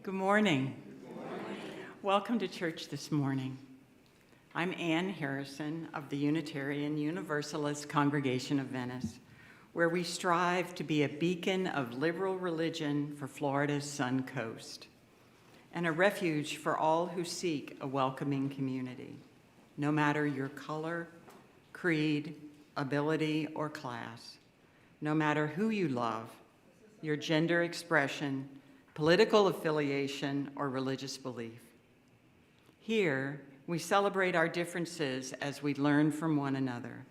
Good morning. Welcome to church this morning. I'm Ann Harrison of the Unitarian Universalist Congregation of Venice, where we strive to be a beacon of liberal religion for Florida's Sun Coast and a refuge for all who seek a welcoming community, no matter your color, creed, ability, or class, no matter who you love, your gender expression, political affiliation, or religious belief. Here, we celebrate our differences as we learn from one another.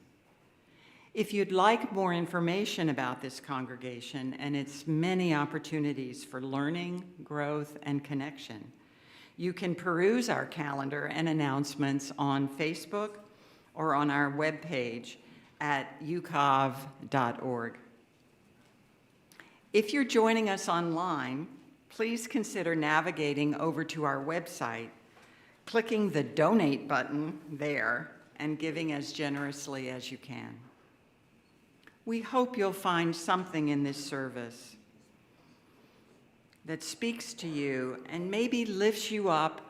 If you'd like more information about this congregation and its many opportunities for learning, growth, and connection, you can peruse our calendar and announcements on Facebook or on our webpage at ucov.org. If you're joining us online, please consider navigating over to our website, clicking the donate button there, and giving as generously as you can. We hope you'll find something in this service that speaks to you and maybe lifts you up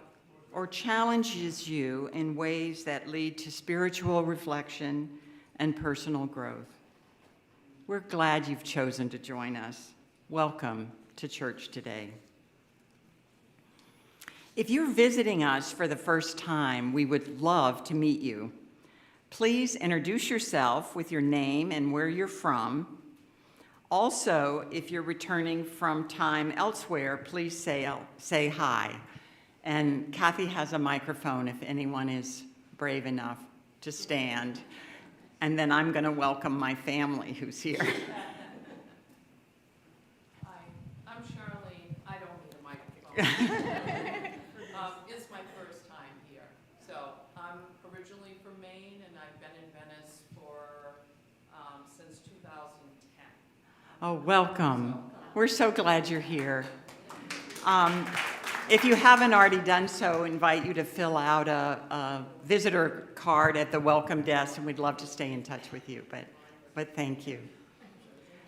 or challenges you in ways that lead to spiritual reflection and personal growth. We're glad you've chosen to join us. Welcome to church today. If you're visiting us for the first time, we would love to meet you. Please introduce yourself with your name and where you're from. Also, if you're returning from time elsewhere, please say hi. And Kathy has a microphone if anyone is brave enough to stand. And then I'm going to welcome my family who's here. It's my first time here. So I'm originally from Maine, and I've been in Venice since 2010. Oh, welcome. We're so glad you're here. If you haven't already done so, I invite you to fill out a visitor card at the welcome desk, and we'd love to stay in touch with you, but thank you.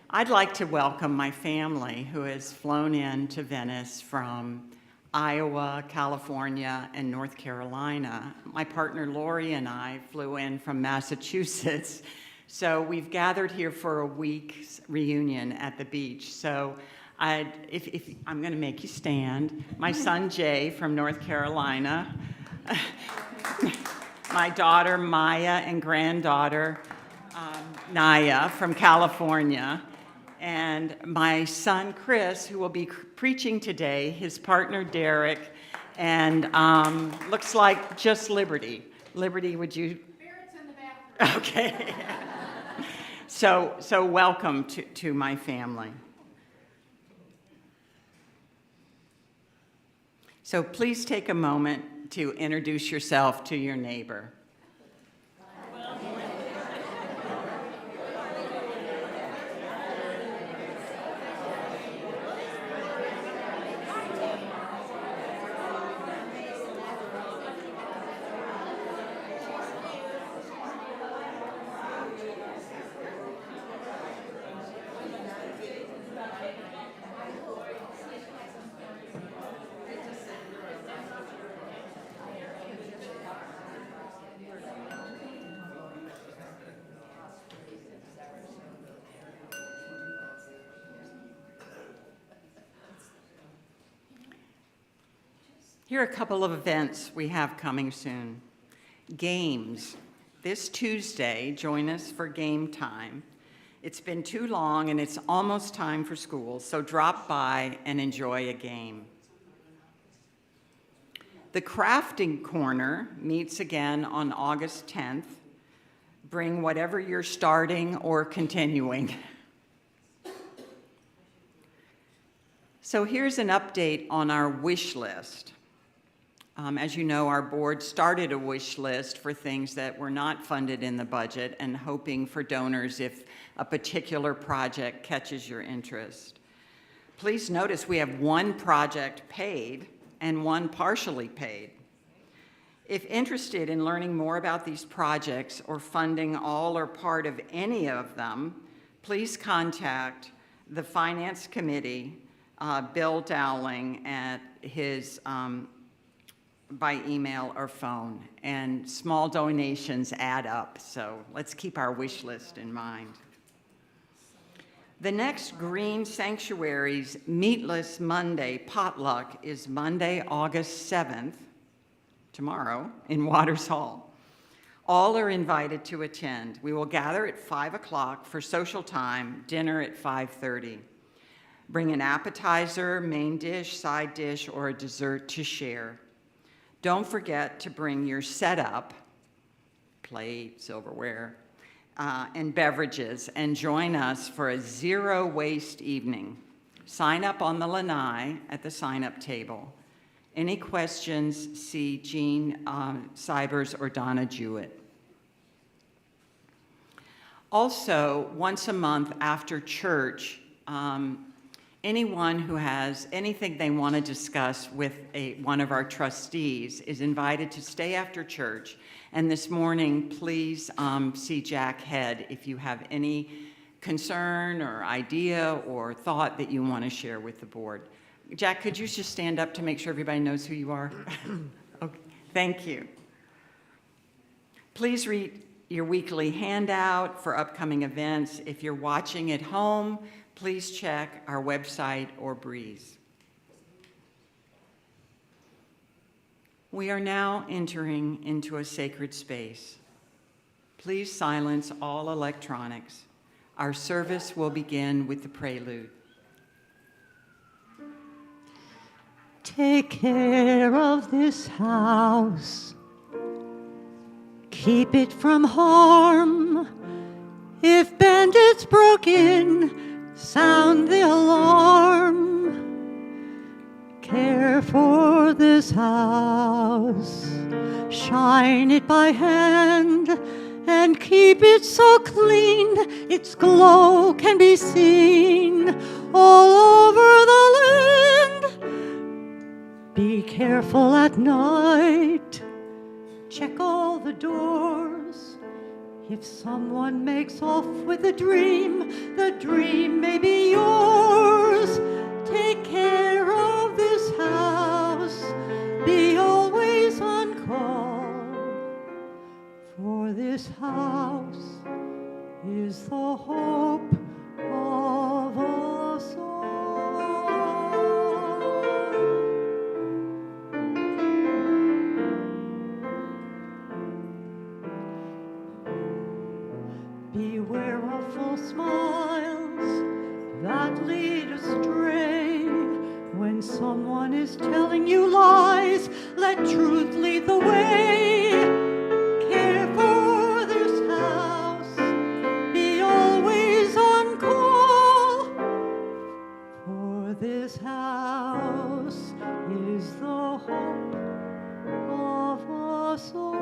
I'd like to welcome my family who has flown in to Venice from Iowa, California, and North Carolina. My partner Lori and I flew in from Massachusetts, so we've gathered here for a week's reunion at the beach. So if I'm going to make you stand. My son Jay from North Carolina, my daughter Maya and granddaughter Naya from California, and my son Chris, who will be preaching today, his partner Derek, and looks like just Liberty. Liberty, would you? Barrett's in the bathroom. Okay. So welcome to my family. So please take a moment to introduce yourself to your neighbor. Here are a couple of events we have coming soon. Games. This Tuesday, join us for game time. It's been too long and it's almost time for school, so drop by and enjoy a game. The Crafting Corner meets again on August 10th. Bring whatever you're starting or continuing. So here's an update on our wish list. As you know, our board started a wish list for things that were not funded in the budget and hoping for donors if a particular project catches your interest. Please notice we have one project paid and one partially paid. If interested in learning more about these projects or funding all or part of any of them, please contact the Finance Committee Bill Dowling at his, by email or phone. And small donations add up, so let's keep our wish list in mind. The next Green Sanctuary's Meatless Monday potluck is Monday, August 7th, tomorrow, in Waters Hall. All are invited to attend. We will gather at 5 o'clock for social time, dinner at 5:30. Bring an appetizer, main dish, side dish, or a dessert to share. Don't forget to bring your setup, plate, silverware, and beverages, and join us for a zero-waste evening. Sign up on the lanai at the sign-up table. Any questions, see Jean Cybers or Donna Jewett. Also, once a month after church, anyone who has anything they want to discuss with one of our trustees is invited to stay after church. And this morning, please see Jack Head if you have any concern or idea or thought that you want to share with the board. Jack, could you just stand up to make sure everybody knows who you are? Okay, thank you. Please read your weekly handout for upcoming events. If you're watching at home, please check our website or Breeze. We are now entering into a sacred space. Please silence all electronics. Our service will begin with the prelude. Take care of this house. Keep it from harm. If bandits broke in, sound the alarm. Care for this house. Shine it by hand and keep it so clean its glow can be seen all over the land. Be careful at night. Check all the doors. If someone makes off with the dream may be yours. Take care of this house. Be always on call. For this house is the hope of us all. Beware of false smiles that lead astray. When someone is telling you lies, let truth lead the way. Care for this house, be always on call. For this house is the hope of us all.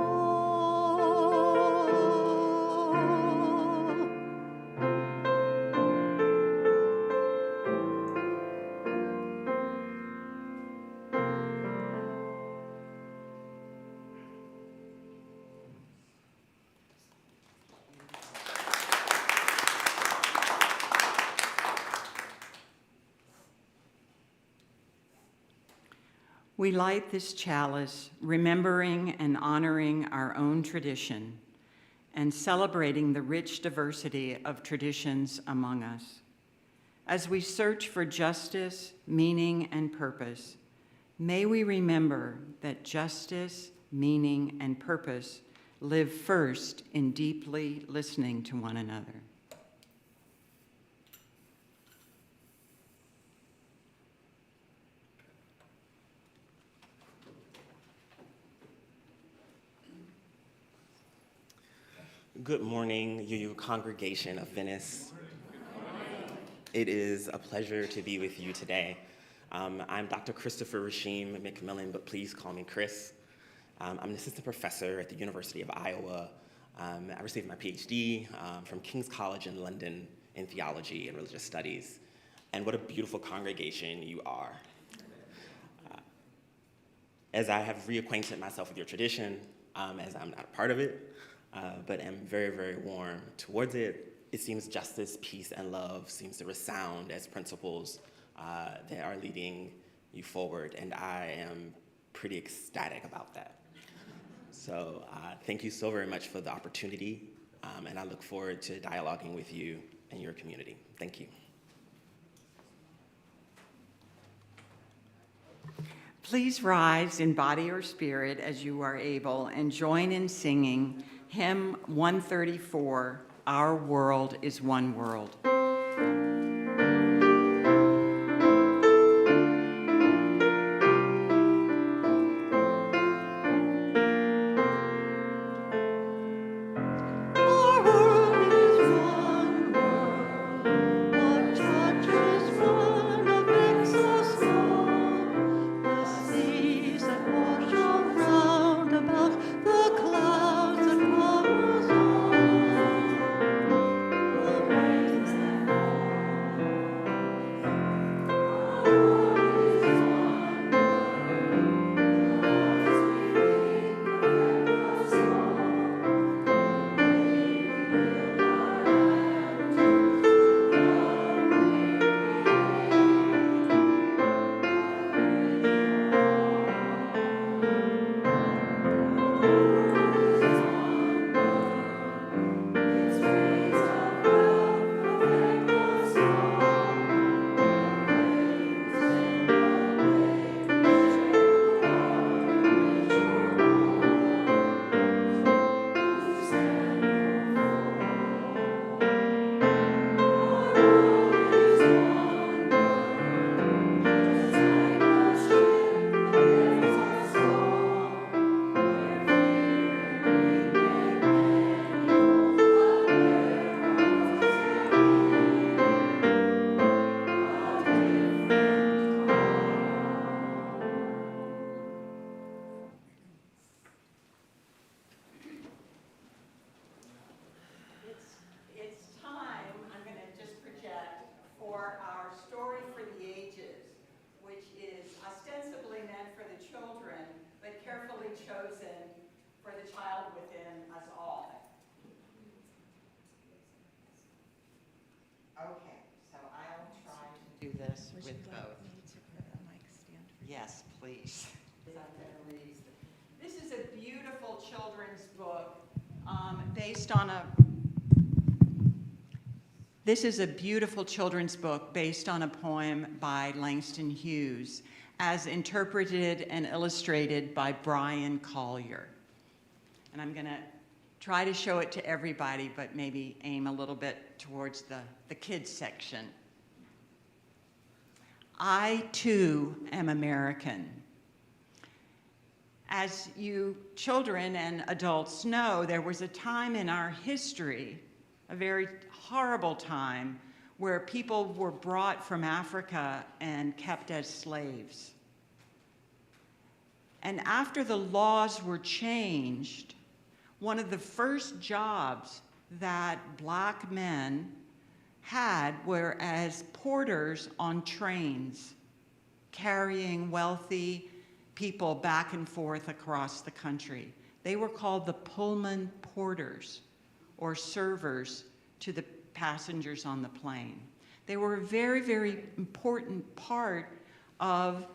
We light this chalice, remembering and honoring our own tradition and celebrating the rich diversity of traditions among us. As we search for justice, meaning, and purpose, may we remember that justice, meaning, and purpose live first in deeply listening to one another. Good morning, UU congregation of Venice. It is a pleasure to be with you today. I'm Dr. Christopher Rasheem McMillan, but please call me Chris. I'm an assistant professor at the University of Iowa. I received my PhD from King's College in London in theology and religious studies. And what a beautiful congregation you are. As I have reacquainted myself with your tradition, as I'm not a part of it, but am very, very warm towards it. It seems justice, peace, and love seems to resound as principles that are leading you forward, and I am pretty ecstatic about that. So thank you so very much for the opportunity, and I look forward to dialoguing with you and your community. Thank you. Please rise in body or spirit as you are able and join in singing hymn 134, Our World is One World. Yes, please. This is a beautiful children's book based on a poem by Langston Hughes, as interpreted and illustrated by Brian Collier. And I'm going to try to show it to everybody, but maybe aim a little bit towards the kids section. I, too, am American. As you children and adults know, there was a time in our history, a very horrible time, where people were brought from Africa and kept as slaves. And after the laws were changed, one of the first jobs that Black men had were as porters on trains, carrying wealthy people back and forth across the country. They were called the Pullman porters, or servers to the passengers on the plane. They were a very, very important part of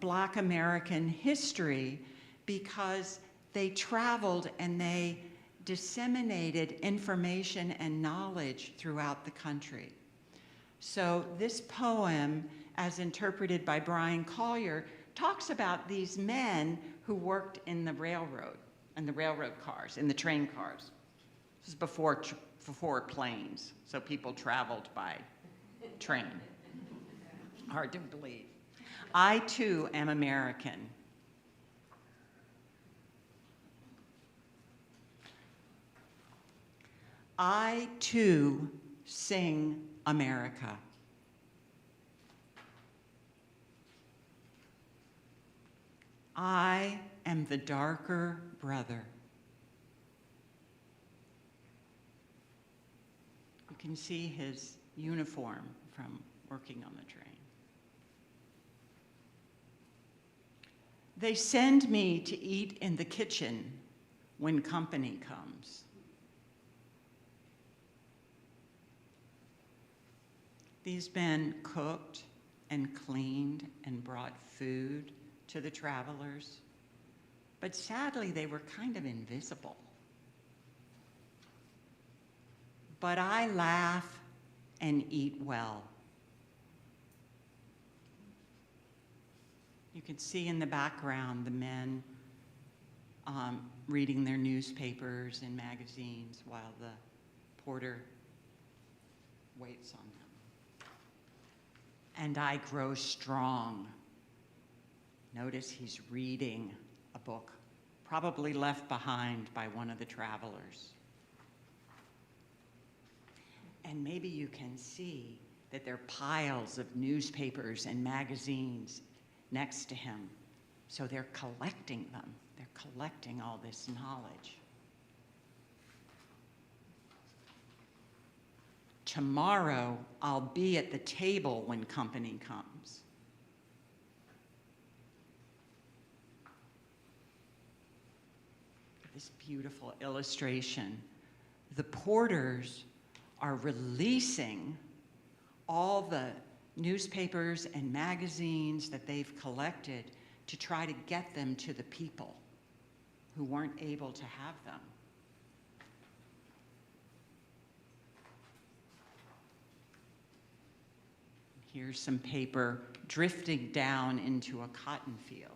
Black American history because they traveled and they disseminated information and knowledge throughout the country. So this poem, as interpreted by Brian Collier, talks about these men who worked in the railroad cars, in the train cars. This is before planes, so people traveled by train. Hard to believe. I, too, am American. I, too, sing America. I am the darker brother. You can see his uniform from working on the train. They send me to eat in the kitchen when company comes. These men cooked and cleaned and brought food to the travelers, but sadly they were kind of invisible. But I laugh and eat well. You can see in the background the men reading their newspapers and magazines while the porter waits on them. And I grow strong. Notice he's reading a book, probably left behind by one of the travelers. And maybe you can see that there are piles of newspapers and magazines next to him. So they're collecting them. They're collecting all this knowledge. Tomorrow, I'll be at the table when company comes. This beautiful illustration. The porters are releasing all the newspapers and magazines that they've collected to try to get them to the people who weren't able to have them. Here's some paper drifting down into a cotton field.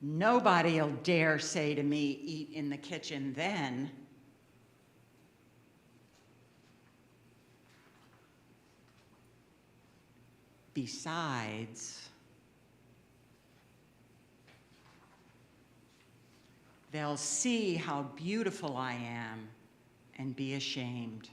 Nobody'll dare say to me, eat in the kitchen then. Besides, they'll see how beautiful I am and be ashamed.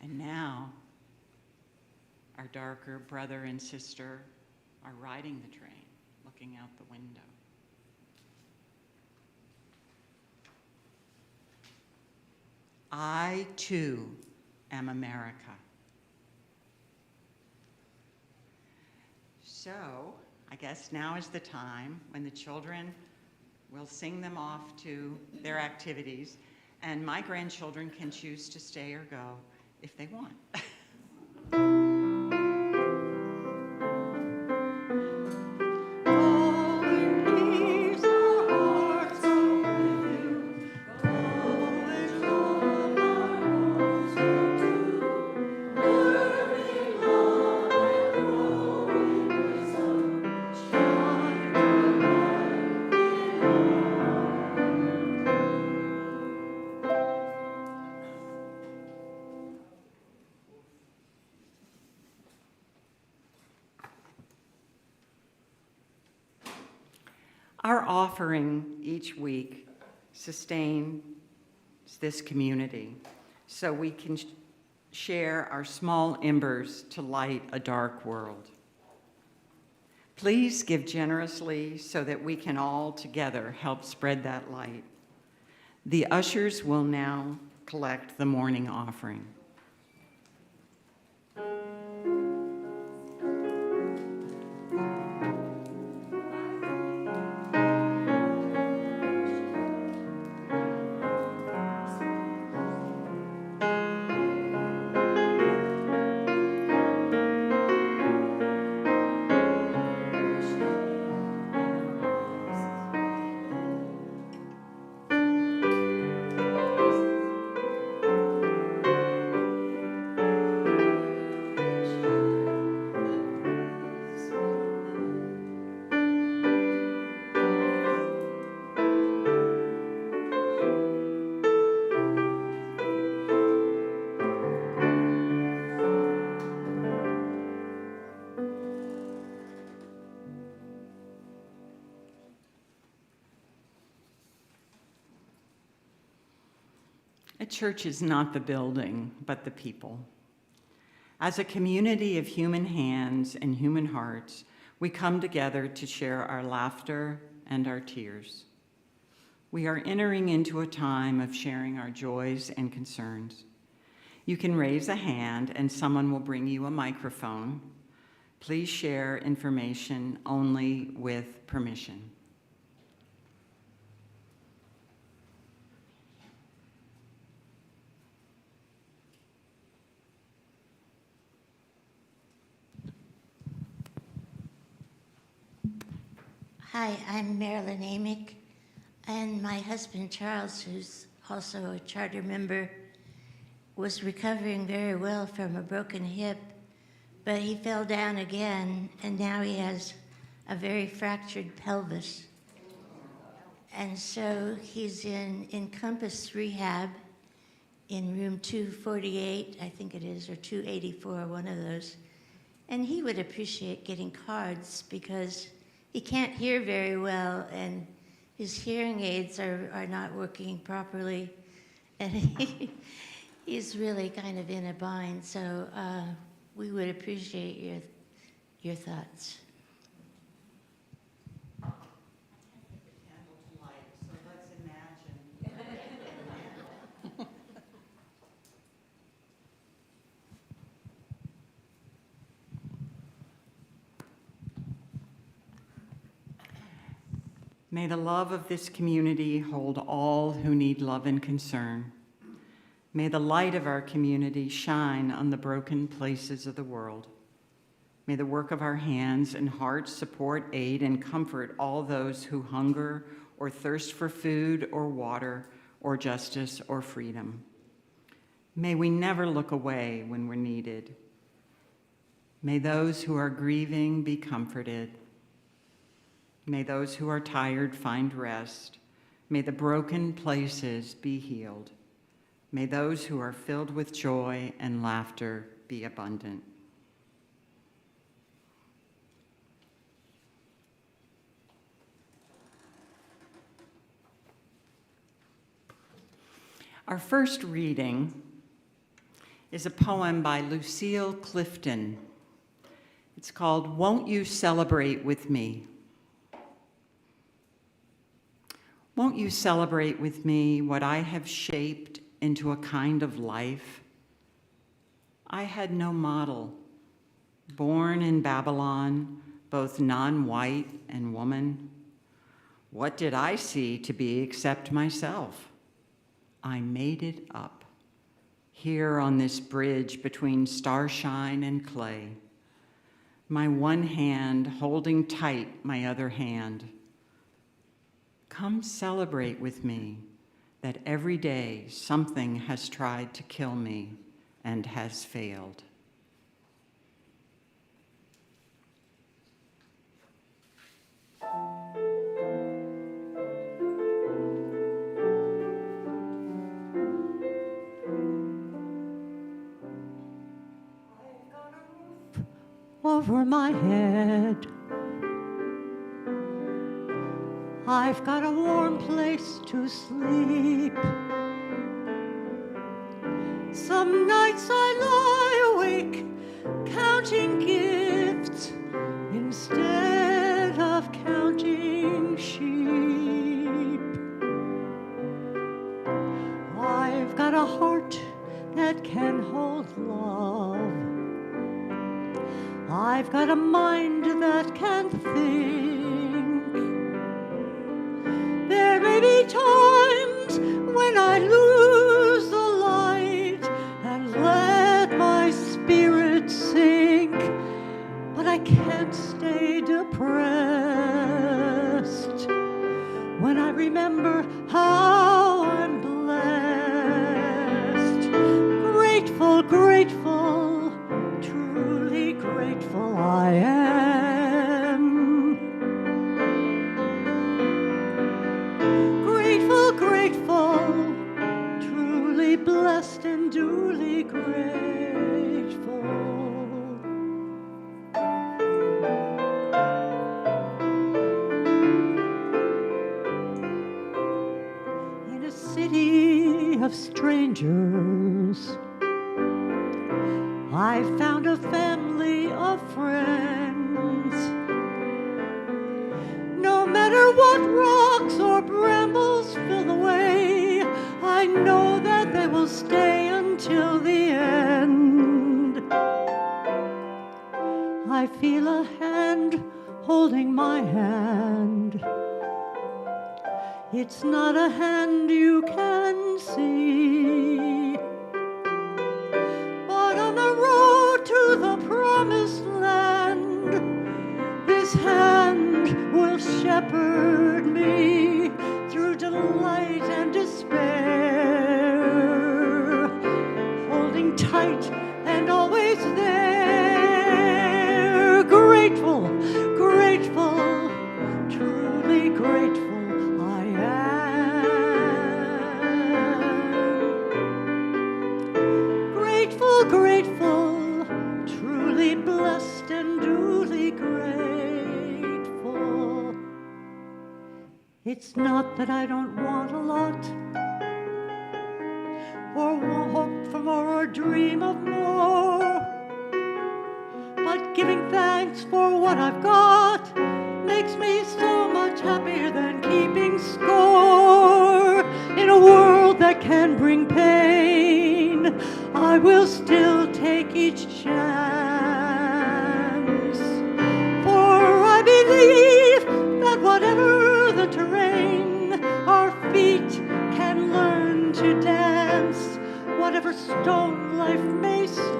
And now, our darker brother and sister are riding the train, looking out the window. I, too, am America. So, I guess now is the time when the children will sing them off to their activities, and my grandchildren can choose to stay or go if they want. Our offering each week sustains this community so we can share our small embers to light a dark world. Please give generously so that we can all together help spread that light. The ushers will now collect the morning offering. A church is not the building, but the people. As a community of human hands and human hearts, we come together to share our laughter and our tears. We are entering into a time of sharing our joys and concerns. You can raise a hand and someone will bring you a microphone. Please share information only with permission. Hi, I'm Marilyn Amick, and my husband Charles, who's also a charter member, was recovering very well from a broken hip, but he fell down again, and now he has a very fractured pelvis. And so he's in Encompass Rehab in room 248, I think it is, or 284, one of those. And he would appreciate getting cards because he can't hear very well, and his hearing aids are not working properly, and he's really kind of in a bind. So we would appreciate your thoughts. May the love of this community hold all who need love and concern. May the light of our community shine on the broken places of the world. May the work of our hands and hearts support, aid, and comfort all those who hunger or thirst for food or water or justice or freedom. May we never look away when we're needed. May those who are grieving be comforted. May those who are tired find rest. May the broken places be healed. May those who are filled with joy and laughter be abundant. Our first reading is a poem by Lucille Clifton. It's called "Won't You Celebrate With Me?" Won't you celebrate with me what I have shaped into a kind of life? I had no model. Born in Babylon, both non-white and woman. What did I see to be except myself? I made it up, here on this bridge between starshine and clay. My one hand holding tight my other hand. Come celebrate with me that every day something has tried to kill me and has failed. Over my head, I've got a warm place to sleep. Some nights I lie awake counting gifts instead of counting sheep. I've got a heart that can hold love. I've got a mind that can think. There may be times when I lose the light and let my spirit sink, but I can't stay depressed when I remember how I'm blessed. Grateful, grateful, truly grateful I am. Grateful, grateful, truly blessed and duly grateful. In a city of strangers, I found a family of friends. No matter what rocks or brambles know that they will stay until the end. I feel a hand holding my hand. It's not a hand you can see, but on the road to the promised land, this hand will shepherd me through delight and despair, holding tight and always there. Grateful, grateful, truly grateful I am. Grateful, grateful, truly blessed and duly grateful. It's not that I don't want a lot, or hope for more, or dream of more, but giving thanks for what I've got makes me so much happier than keeping score. In a world that can bring pain, I will still take each chance, for I believe that whatever the terrain, our feet can learn to dance. Whatever stone life may sling,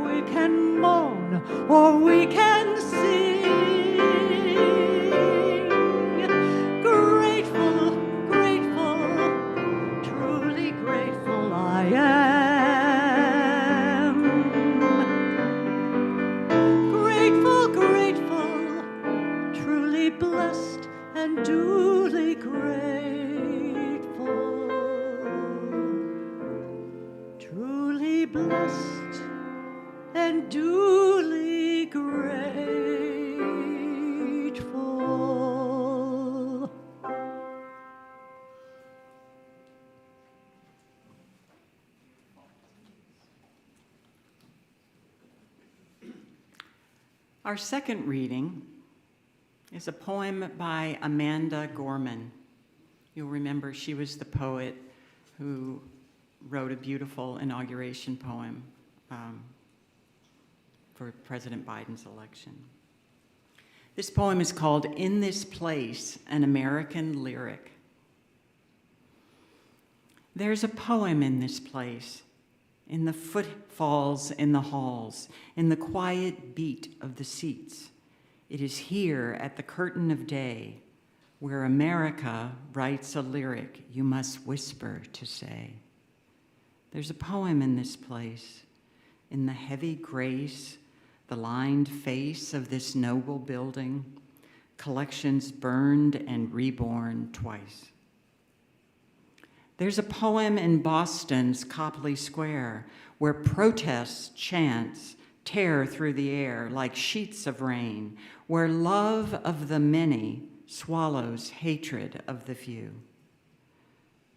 we can moan or we can sing. Grateful, grateful, truly grateful I am. Grateful, grateful, truly blessed and duly grateful. Truly blessed and duly grateful. Our second reading is a poem by Amanda Gorman. You'll remember she was the poet who wrote a beautiful inauguration poem for President Biden's election. This poem is called "In This Place, an American Lyric." There's a poem in this place, in the footfalls in the halls, in the quiet beat of the seats. It is here at the curtain of day where America writes a lyric you must whisper to say. There's a poem in this place, in the heavy grace, the lined face of this noble building, collections burned and reborn twice. There's a poem in Boston's Copley Square where protest chants tear through the air like sheets of rain, where love of the many swallows hatred of the few.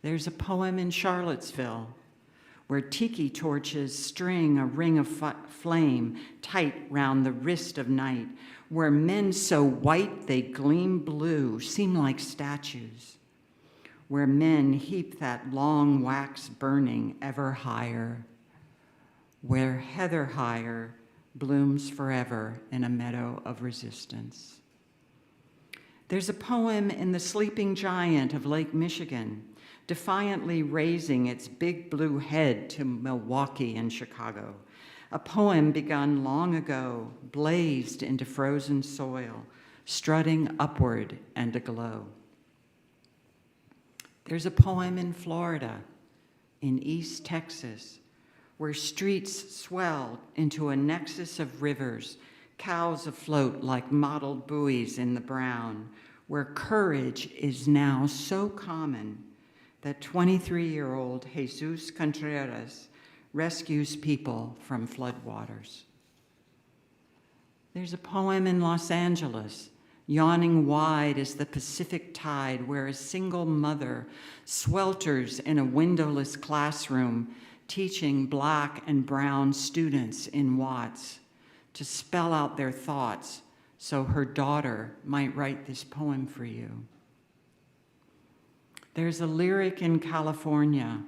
There's a poem in Charlottesville where tiki torches string a ring of flame tight round the wrist of night, where men so white they gleam blue seem like statues, where men heap that long wax burning ever higher, where heather higher blooms forever in a meadow of resistance. There's a poem in the sleeping giant of Lake Michigan, defiantly raising its big blue head to Milwaukee and Chicago. A poem begun long ago, blazed into frozen soil, strutting upward and aglow. There's a poem in Florida, in East Texas, where streets swell into a nexus of rivers, cows afloat like mottled buoys in the brown, where courage is now so common that 23-year-old Jesus Contreras rescues people from floodwaters. There's a poem in Los Angeles, yawning wide as the Pacific tide, where a single mother swelters in a windowless classroom, teaching Black and brown students in Watts to spell out their thoughts so her daughter might write this poem for you. There's a lyric in California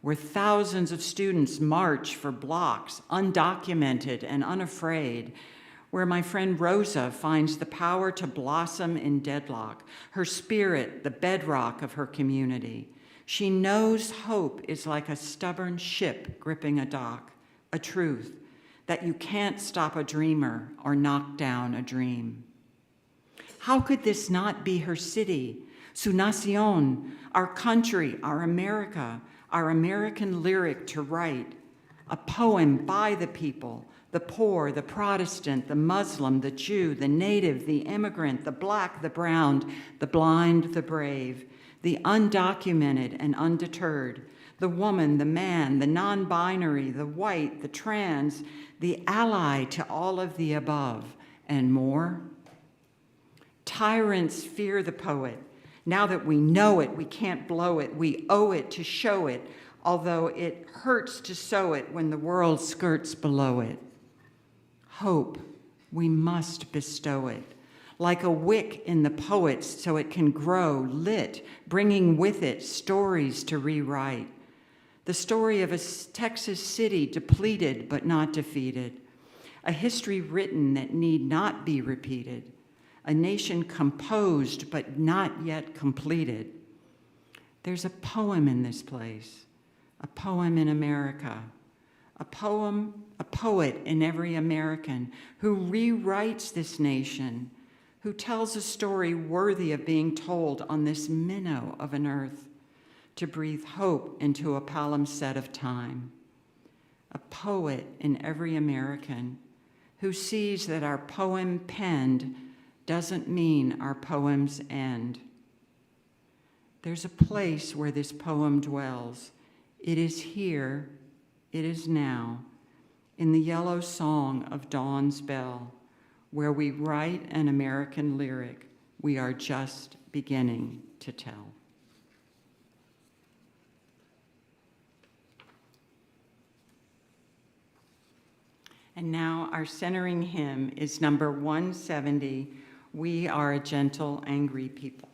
where thousands of students march for blocks, undocumented and unafraid, where my friend Rosa finds the power to blossom in deadlock, her spirit the bedrock of her community. She knows hope is like a stubborn ship gripping a dock, a truth that you can't stop a dreamer or knock down a dream. How could this not be her city, su nación, our country, our America, our American lyric to write, a poem by the people, the poor, the Protestant, the Muslim, the Jew, the native, the immigrant, the black, the brown, the blind, the brave, the undocumented and undeterred, the woman, the man, the non-binary, the white, the trans, the ally to all of the above, and more. Tyrants fear the poet. Now that we know it, we can't blow it. We owe it to show it, although it hurts to sow it when the world skirts below it. Hope, we must bestow it, like a wick in the poets so it can grow lit, bringing with it stories to rewrite. The story of a Texas city depleted but not defeated, a history written that need not be repeated, a nation composed but not yet completed. There's a poem in this place, a poem in America, a poet in every American who rewrites this nation, who tells a story worthy of being told on this minnow of an earth, to breathe hope into a palimpsest of time. A poet in every American who sees that our poem penned doesn't mean our poems end. There's a place where this poem dwells. It is here, it is now, in the yellow song of dawn's bell, where we write an American lyric we are just beginning to tell. And now our centering hymn is number 170, We Are a Gentle, Angry People.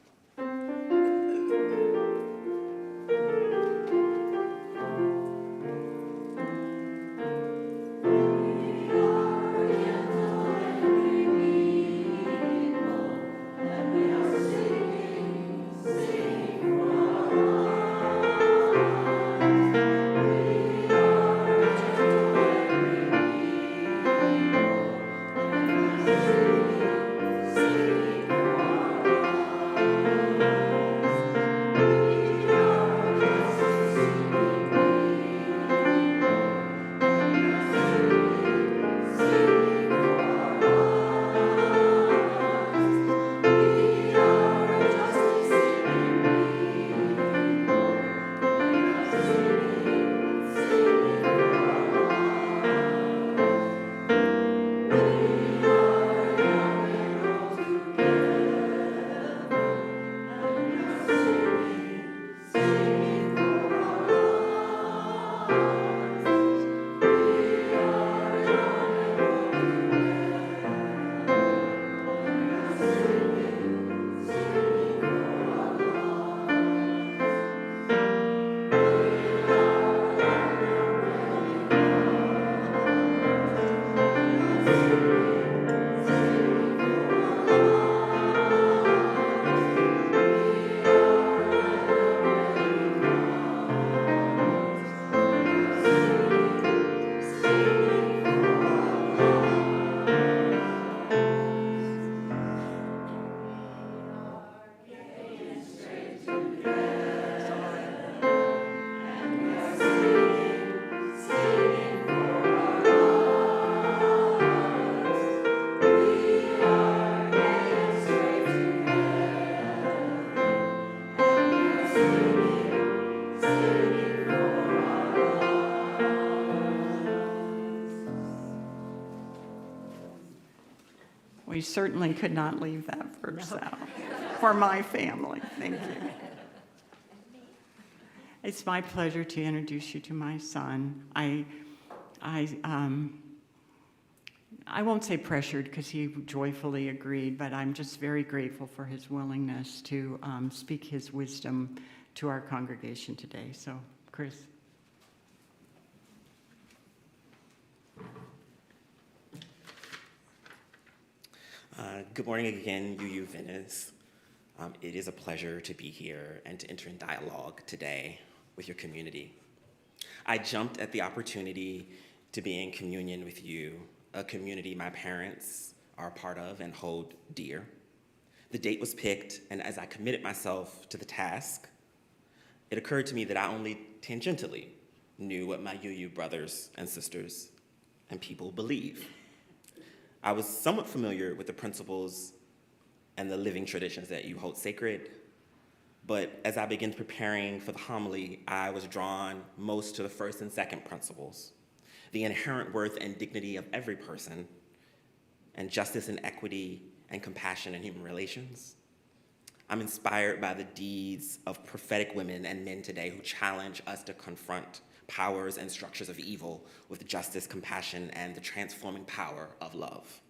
We certainly could not leave that verse out for my family. Thank you. It's my pleasure to introduce you to my son. I won't say pressured because he joyfully agreed, but I'm just very grateful for his willingness to speak his wisdom to our congregation today. So, Chris. Good morning again, UU Venice. It is a pleasure to be here and to enter in dialogue today with your community. I jumped at the opportunity to be in communion with you, a community my parents are a part of and hold dear. The date was picked, and as I committed myself to the task, it occurred to me that I only tangentially knew what my UU brothers and sisters and people believe. I was somewhat familiar with the principles and the living traditions that you hold sacred, but as I began preparing for the homily, I was drawn most to the first and second principles, the inherent worth and dignity of every person, and justice and equity and compassion in human relations. I'm inspired by the deeds of prophetic women and men today who challenge us to confront powers and structures of evil with justice, compassion, and the transforming power of love.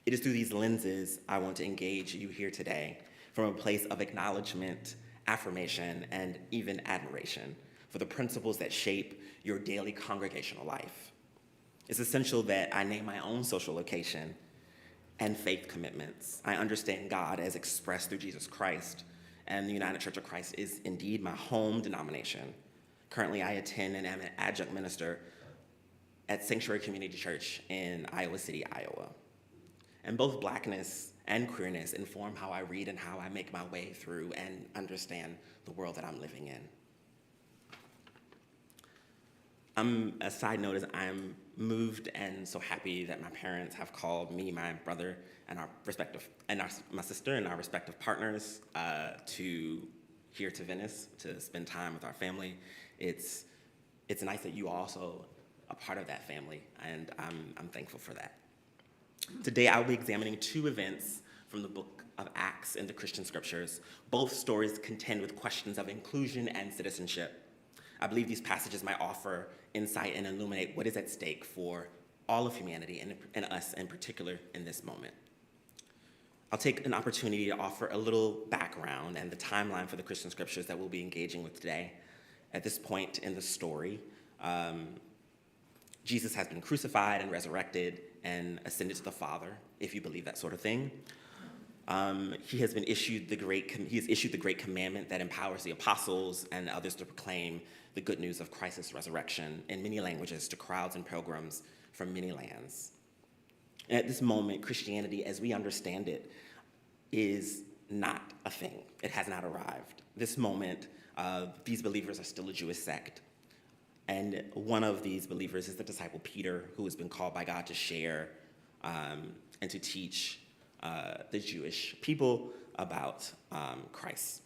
It is through these lenses I want to engage you here today from a place of acknowledgement, affirmation, and even admiration for the principles that shape your daily congregational life. It's essential that I name my own social location and faith commitments. I understand God as expressed through Jesus Christ, and the United Church of Christ is indeed my home denomination. Currently, I attend and am an adjunct minister at Sanctuary Community Church in Iowa City, Iowa. And both Blackness and queerness inform how I read and how I make my way through and understand the world that I'm living in. A side note is I'm moved and so happy that my parents have called me, my brother, and my sister and our respective partners to here to Venice to spend time with our family. It's nice that you are also a part of that family, and I'm thankful for that. Today I'll be examining two events from the book of Acts in the Christian scriptures. Both stories contend with questions of inclusion and citizenship. I believe these passages might offer insight and illuminate what is at stake for all of humanity and us in particular in this moment. I'll take an opportunity to offer a little background and the timeline for the Christian scriptures that we'll be engaging with today. At this point in the story, Jesus has been crucified and resurrected and ascended to the Father, if you believe that sort of thing. He has issued the great commandment that empowers the apostles and others to proclaim the good news of Christ's resurrection in many languages to crowds and pilgrims from many lands. And at this moment, Christianity, as we understand it, is not a thing. It has not arrived. This moment, these believers are still a Jewish sect. And one of these believers is the disciple Peter, who has been called by God to share and to teach the Jewish people about Christ.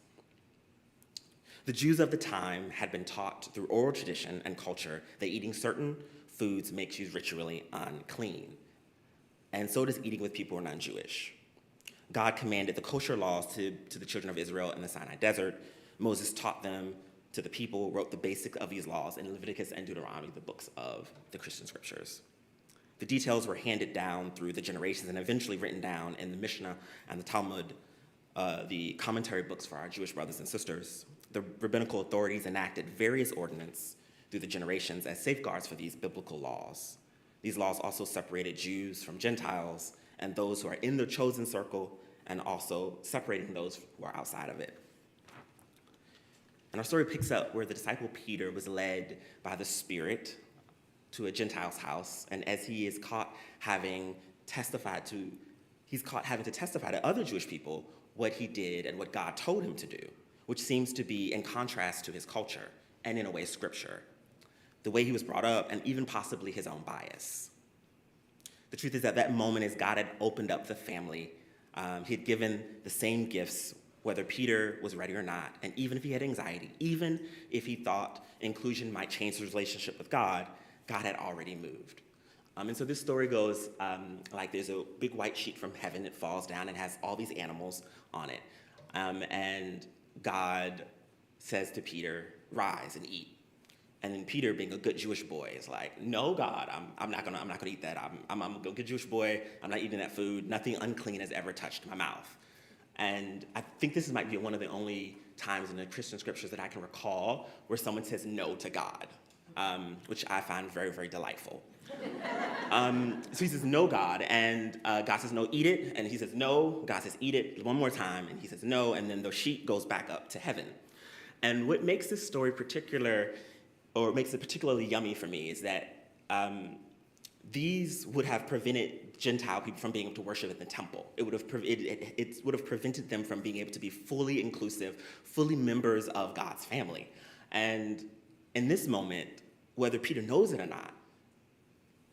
The Jews of the time had been taught through oral tradition and culture that eating certain foods makes you ritually unclean. And so does eating with people who are non-Jewish. God commanded the kosher laws to the children of Israel in the Sinai desert. Moses taught them to the people, wrote the basic of these laws in Leviticus and Deuteronomy, the books of the Christian scriptures. The details were handed down through the generations and eventually written down in the Mishnah and the Talmud, the commentary books for our Jewish brothers and sisters. The rabbinical authorities enacted various ordinances through the generations as safeguards for these biblical laws. These laws also separated Jews from Gentiles and those who are in the chosen circle, and also separating those who are outside of it. And our story picks up where the disciple Peter was led by the Spirit to a Gentile's house, and as he is caught having to testify to other Jewish people what he did and what God told him to do, which seems to be in contrast to his culture and, in a way, scripture, the way he was brought up, and even possibly his own bias. The truth is, at that moment, as God had opened up the family, he had given the same gifts whether Peter was ready or not, and even if he had anxiety, even if he thought inclusion might change his relationship with God, God had already moved. And so this story goes like there's a big white sheet from heaven. It falls down and has all these animals on it. And God says to Peter, "Rise and eat." And then Peter, being a good Jewish boy, is like, no, God, I'm not gonna eat that. I'm a good Jewish boy. I'm not eating that food. Nothing unclean has ever touched my mouth. And I think this might be one of the only times in the Christian scriptures that I can recall where someone says no to God, which I find very, very delightful. So he says, no, God, and God says, no, eat it, and he says, no. God says, eat it one more time, and he says, no, and then the sheet goes back up to heaven. And what makes this story makes it particularly yummy for me is that these would have prevented Gentile people from being able to worship in the temple. It would have prevented them from being able to be fully inclusive, fully members of God's family. And in this moment, whether Peter knows it or not,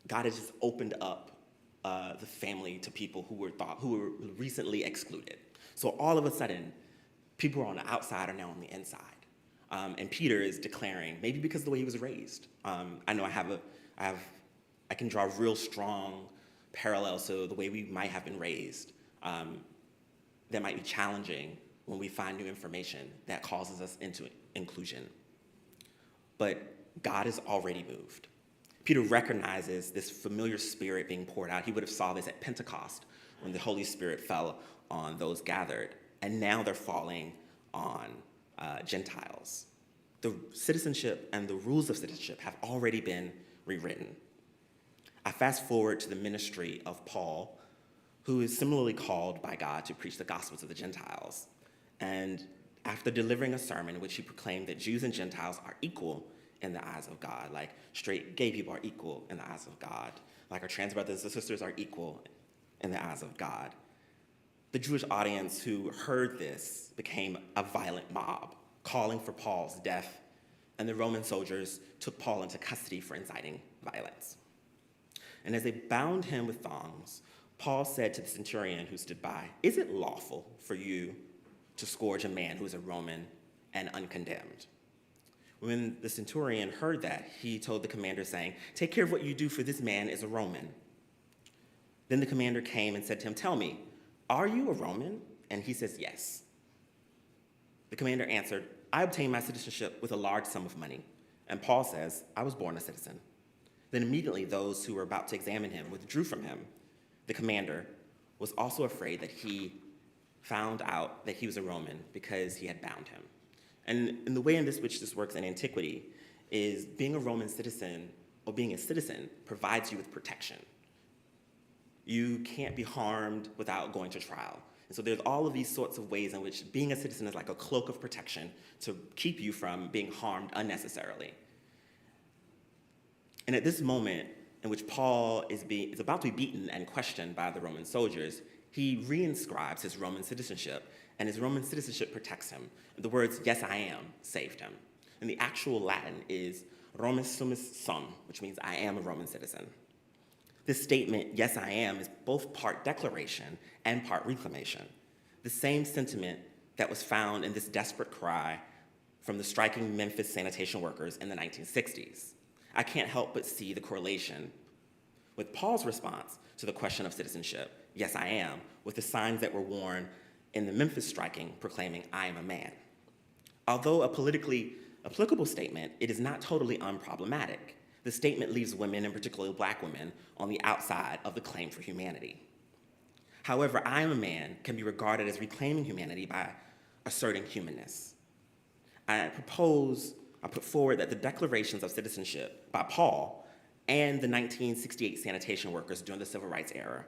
God has just opened up the family to people who were recently excluded. So all of a sudden, people who are on the outside are now on the inside. And Peter is declaring, maybe because of the way he was raised. I know I can draw real strong parallels to the way we might have been raised that might be challenging when we find new information that causes us into inclusion. But God is already moved. Peter recognizes this familiar spirit being poured out. He would have saw this at Pentecost when the Holy Spirit fell on those gathered. And now they're falling on Gentiles. The citizenship and the rules of citizenship have already been rewritten. I fast forward to the ministry of Paul, who is similarly called by God to preach the gospel to the Gentiles. And after delivering a sermon in which he proclaimed that Jews and Gentiles are equal in the eyes of God, like straight gay people are equal in the eyes of God, like our trans brothers and sisters are equal in the eyes of God, the Jewish audience who heard this became a violent mob, calling for Paul's death, and the Roman soldiers took Paul into custody for inciting violence. And as they bound him with thongs, Paul said to the centurion who stood by, "Is it lawful for you to scourge a man who is a Roman and uncondemned?" When the centurion heard that, he told the commander, saying, "Take care of what you do, for this man is a Roman." Then the commander came and said to him, "Tell me, are you a Roman?" And he says, "Yes." The commander answered, "I obtained my citizenship with a large sum of money." And Paul says, "I was born a citizen." Then immediately those who were about to examine him withdrew from him. The commander was also afraid that he found out that he was a Roman because he had bound him. And the way in which this works in antiquity is being a Roman citizen or being a citizen provides you with protection. You can't be harmed without going to trial. And so there's all of these sorts of ways in which being a citizen is like a cloak of protection to keep you from being harmed unnecessarily. And at this moment in which Paul is about to be beaten and questioned by the Roman soldiers, he reinscribes his Roman citizenship, and his Roman citizenship protects him. The words, "Yes, I am," saved him. And the actual Latin is Romus sumus sum, which means I am a Roman citizen. This statement, "Yes, I am," is both part declaration and part reclamation. The same sentiment that was found in this desperate cry from the striking Memphis sanitation workers in the 1960s. I can't help but see the correlation with Paul's response to the question of citizenship, "Yes, I am," with the signs that were worn in the Memphis striking proclaiming, "I am a man." Although a politically applicable statement, it is not totally unproblematic. The statement leaves women, and particularly Black women, on the outside of the claim for humanity. However, "I am a man" can be regarded as reclaiming humanity by asserting humanness. I put forward that the declarations of citizenship by Paul and the 1968 sanitation workers during the Civil Rights era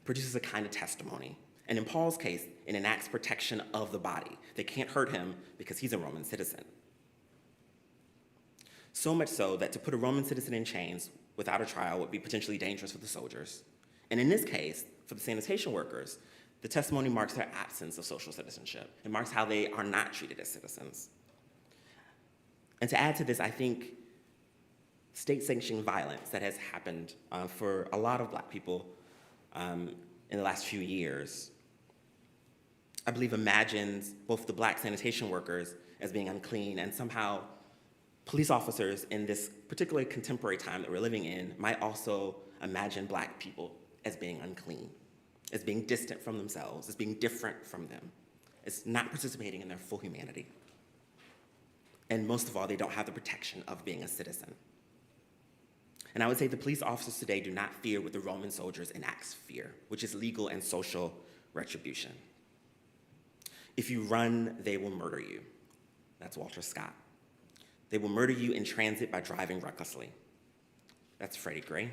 produces a kind of testimony. And in Paul's case, it enacts protection of the body. They can't hurt him because he's a Roman citizen. So much so that to put a Roman citizen in chains without a trial would be potentially dangerous for the soldiers. And in this case, for the sanitation workers, the testimony marks their absence of social citizenship. It marks how they are not treated as citizens. And to add to this, I think state-sanctioned violence that has happened for a lot of Black people in the last few years, I believe imagines both the Black sanitation workers as being unclean, and somehow police officers in this particularly contemporary time that we're living in might also imagine Black people as being unclean, as being distant from themselves, as being different from them, as not participating in their full humanity. And most of all, they don't have the protection of being a citizen. And I would say the police officers today do not fear what the Roman soldiers in Acts fear, which is legal and social retribution. If you run, they will murder you. That's Walter Scott. They will murder you in transit by driving recklessly. That's Freddie Gray.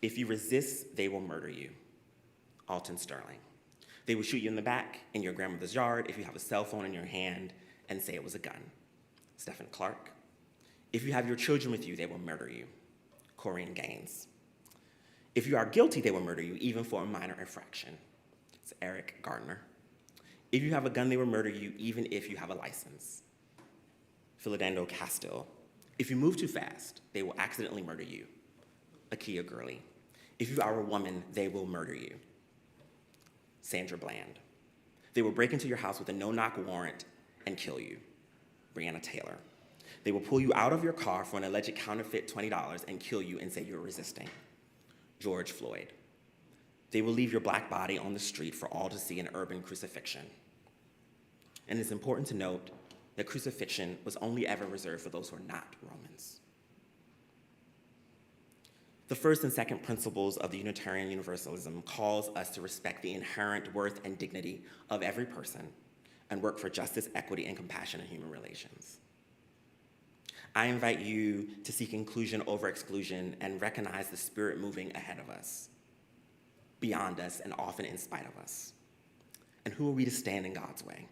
If you resist, they will murder you. Alton Sterling. They will shoot you in the back in your grandmother's yard if you have a cell phone in your hand and say it was a gun. Stephen Clark. If you have your children with you, they will murder you. Corinne Gaines. If you are guilty, they will murder you, even for a minor infraction. It's Eric Gardner. If you have a gun, they will murder you, even if you have a license. Philodando Castile. If you move too fast, they will accidentally murder you. Akia Gurley. If you are a woman, they will murder you. Sandra Bland. They will break into your house with a no-knock warrant and kill you. Breonna Taylor. They will pull you out of your car for an alleged counterfeit $20 and kill you and say you're resisting. George Floyd. They will leave your black body on the street for all to see in urban crucifixion. And it's important to note that crucifixion was only ever reserved for those who are not Romans. The first and second principles of the Unitarian Universalism calls us to respect the inherent worth and dignity of every person and work for justice, equity, and compassion in human relations. I invite you to seek inclusion over exclusion and recognize the spirit moving ahead of us, beyond us, and often in spite of us. And who are we to stand in God's way?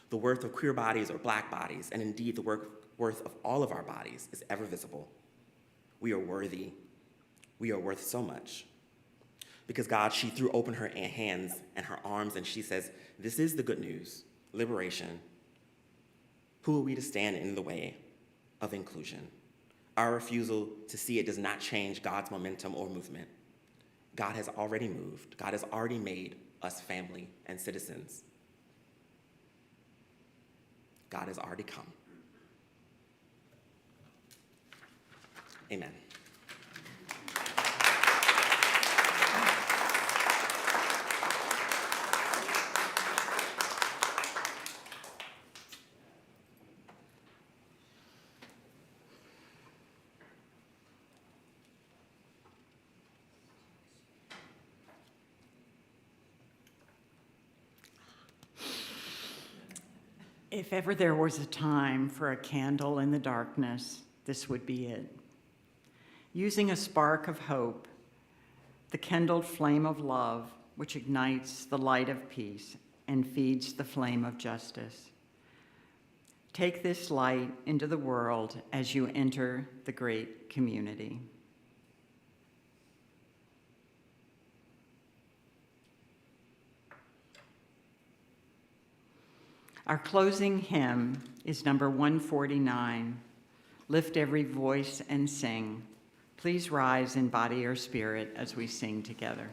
The worth of queer bodies or black bodies, and indeed the worth of all of our bodies, is ever visible. We are worthy. We are worth so much. Because God, she threw open her hands and her arms, and she says, this is the good news, liberation. Who are we to stand in the way of inclusion? Our refusal to see it does not change God's momentum or movement. God has already moved. God has already made us family and citizens. God has already come. Amen. If ever there was a time for a candle in the darkness, this would be it. Using a spark of hope, the kindled flame of love, which ignites the light of peace and feeds the flame of justice. Take this light into the world as you enter the great community. Our closing hymn is number 149, Lift Every Voice and Sing. Please rise in body or spirit as we sing together.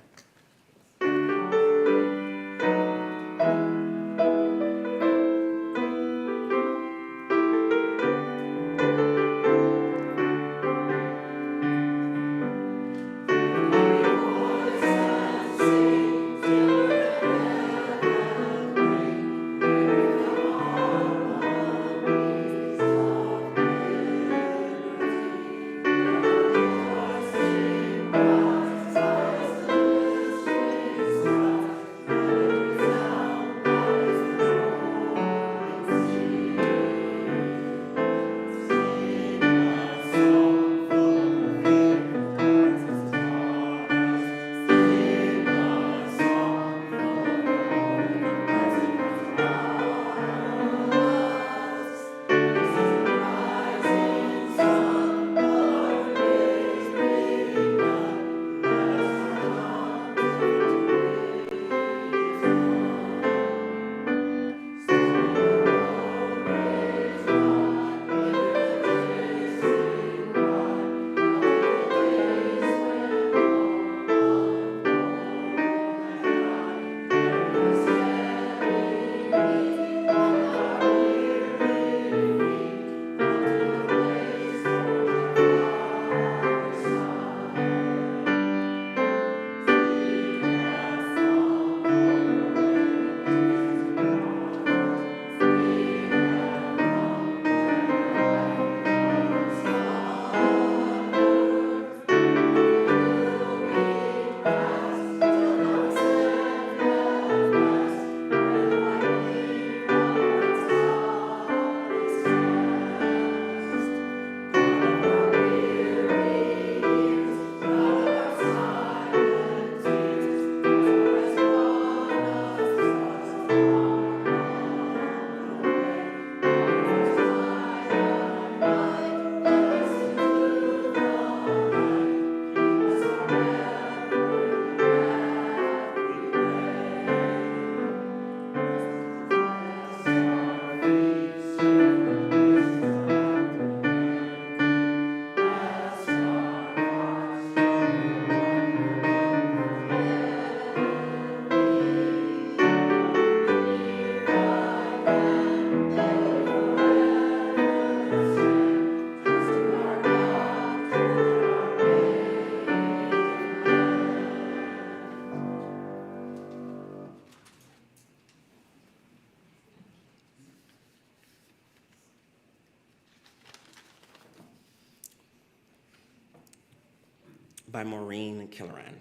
by Maureen Killeran.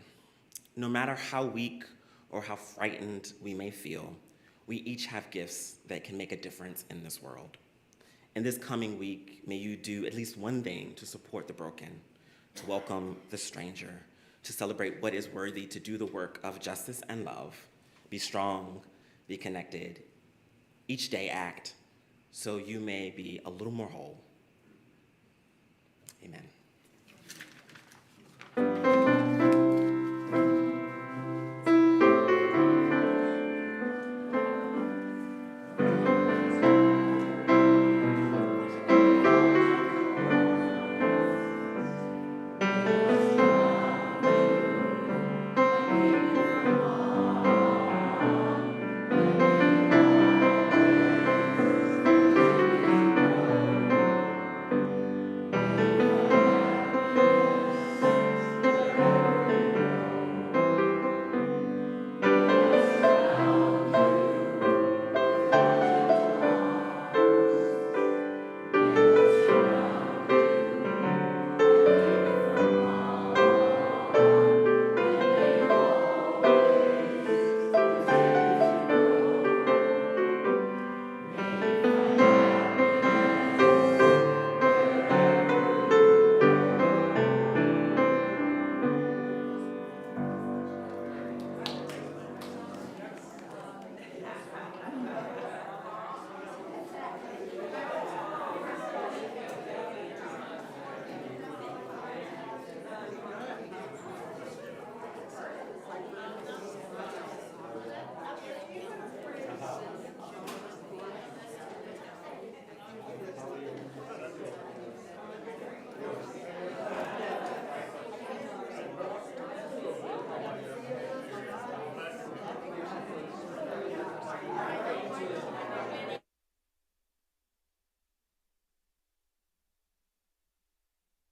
No matter how weak or how frightened we may feel, we each have gifts that can make a difference in this world. In this coming week, may you do at least one thing to support the broken, to welcome the stranger, to celebrate what is worthy, to do the work of justice and love. Be strong, be connected. Each day act so you may be a little more whole. Amen.